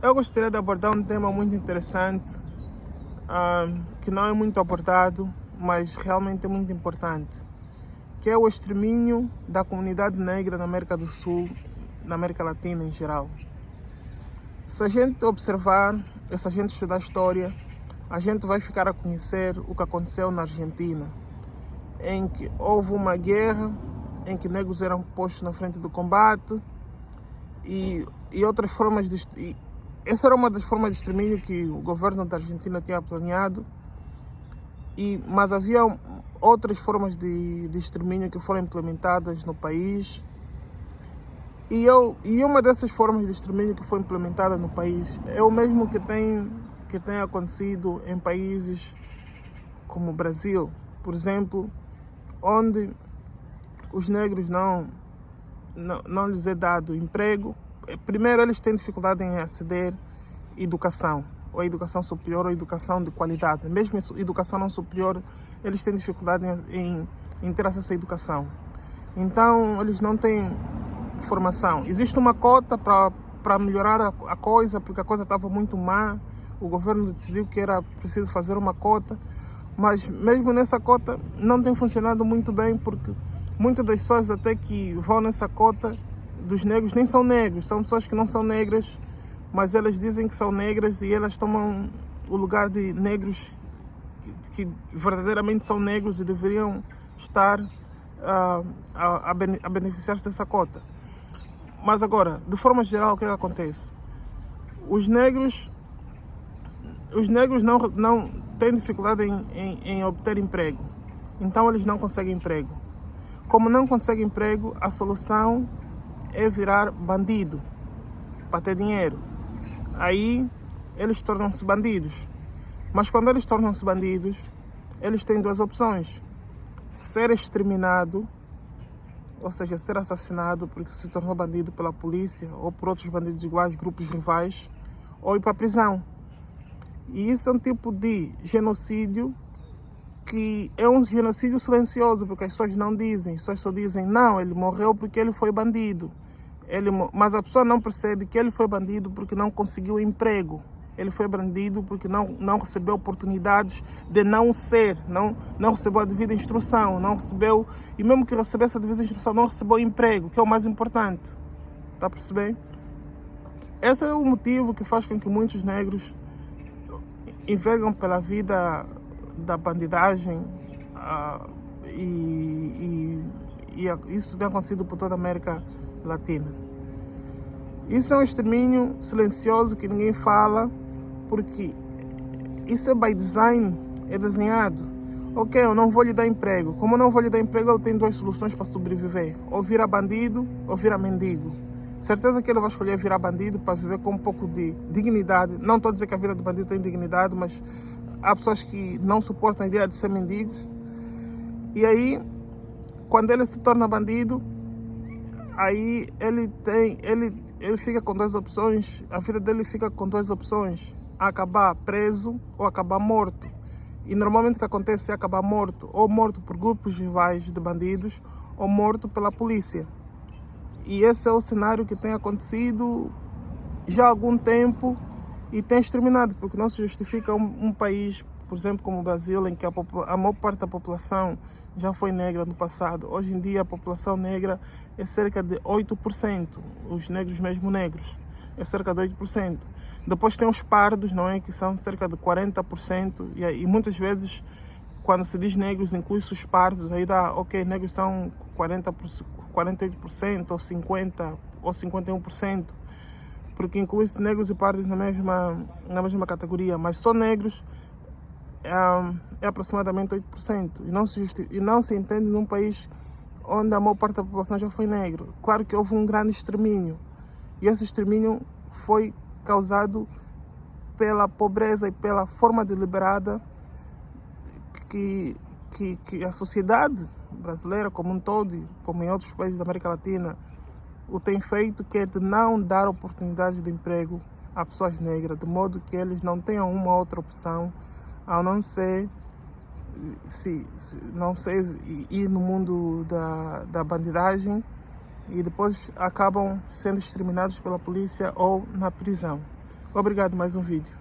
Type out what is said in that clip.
Eu gostaria de abordar um tema muito interessante, que não é muito abordado, mas realmente é muito importante, que é o extermínio da comunidade negra na América do Sul, na América Latina em geral. Se a gente observar, se a gente estudar a história, a gente vai ficar a conhecer o que aconteceu na Argentina, em que houve uma guerra, em que negros eram postos na frente do combate, e outras formas de... Essa era uma das formas de extermínio que o governo da Argentina tinha planeado, mas havia outras formas de extermínio que foram implementadas no país. E uma dessas formas de extermínio que foi implementada no país é o mesmo que tem acontecido em países como o Brasil, por exemplo, onde os negros não lhes é dado emprego. Primeiro, eles têm dificuldade em aceder à educação, ou à educação superior, ou à educação de qualidade. Mesmo a educação não superior, eles têm dificuldade em ter acesso à educação. Então, eles não têm formação. Existe uma cota para melhorar a coisa, porque a coisa estava muito má. O governo decidiu que era preciso fazer uma cota, mas mesmo nessa cota não tem funcionado muito bem, porque muitas das pessoas até que vão nessa cota dos negros nem são negros, são pessoas que não são negras, mas elas dizem que são negras e elas tomam o lugar de negros que verdadeiramente são negros e deveriam estar a beneficiar-se dessa cota. Mas agora, de forma geral, o que acontece? Os negros não têm dificuldade em obter emprego, então eles não conseguem emprego. Como não conseguem emprego, a solução é virar bandido para ter dinheiro. Aí eles tornam-se bandidos. Mas quando eles tornam-se bandidos, eles têm duas opções: ser exterminado, ou seja, ser assassinado porque se tornou bandido pela polícia ou por outros bandidos iguais, grupos rivais, ou ir para a prisão. E isso é um tipo de genocídio que é um genocídio silencioso, porque as pessoas não dizem, as pessoas só dizem, não, ele morreu porque ele foi bandido. Mas a pessoa não percebe que ele foi bandido porque não conseguiu emprego. Ele foi bandido porque não recebeu oportunidades de não ser, não recebeu a devida instrução, não recebeu, e mesmo que recebesse a devida instrução, não recebeu emprego, que é o mais importante. Está a perceber? Esse é o motivo que faz com que muitos negros envergam pela vida da bandidagem, e isso tem acontecido por toda a América Latina. Isso é um extermínio silencioso que ninguém fala, porque isso é by design, é desenhado. Ok, eu não vou lhe dar emprego. Como eu não vou lhe dar emprego, ele tem duas soluções para sobreviver: ou virar bandido ou virar mendigo. Certeza que ele vai escolher virar bandido para viver com um pouco de dignidade. Não estou a dizer que a vida do bandido tem dignidade, mas há pessoas que não suportam a ideia de ser mendigos. E aí, quando ele se torna bandido, aí ele fica com duas opções. A vida dele fica com duas opções: acabar preso ou acabar morto. E normalmente o que acontece é acabar morto, ou morto por grupos rivais de bandidos, ou morto pela polícia. E esse é o cenário que tem acontecido já há algum tempo e tem exterminado, porque não se justifica um país, por exemplo, como o Brasil, em que a maior parte da população já foi negra no passado. Hoje em dia a população negra é cerca de 8%, os negros mesmo negros, é cerca de 8%. Depois tem os pardos, não é, que são cerca de 40%, e muitas vezes quando se diz negros inclui-se os pardos, aí dá, ok, negros são 48% ou 50% ou 51%, porque inclui-se negros e pardos na mesma categoria, mas só negros é aproximadamente 8%, e não se entende num país onde a maior parte da população já foi negro. Claro que houve um grande extermínio, e esse extermínio foi causado pela pobreza e pela forma deliberada que a sociedade brasileira como um todo, como em outros países da América Latina, o tem feito, que é de não dar oportunidades de emprego a pessoas negras, de modo que eles não tenham uma outra opção a não ser ir no mundo da bandidagem e depois acabam sendo exterminados pela polícia ou na prisão. Obrigado, mais um vídeo.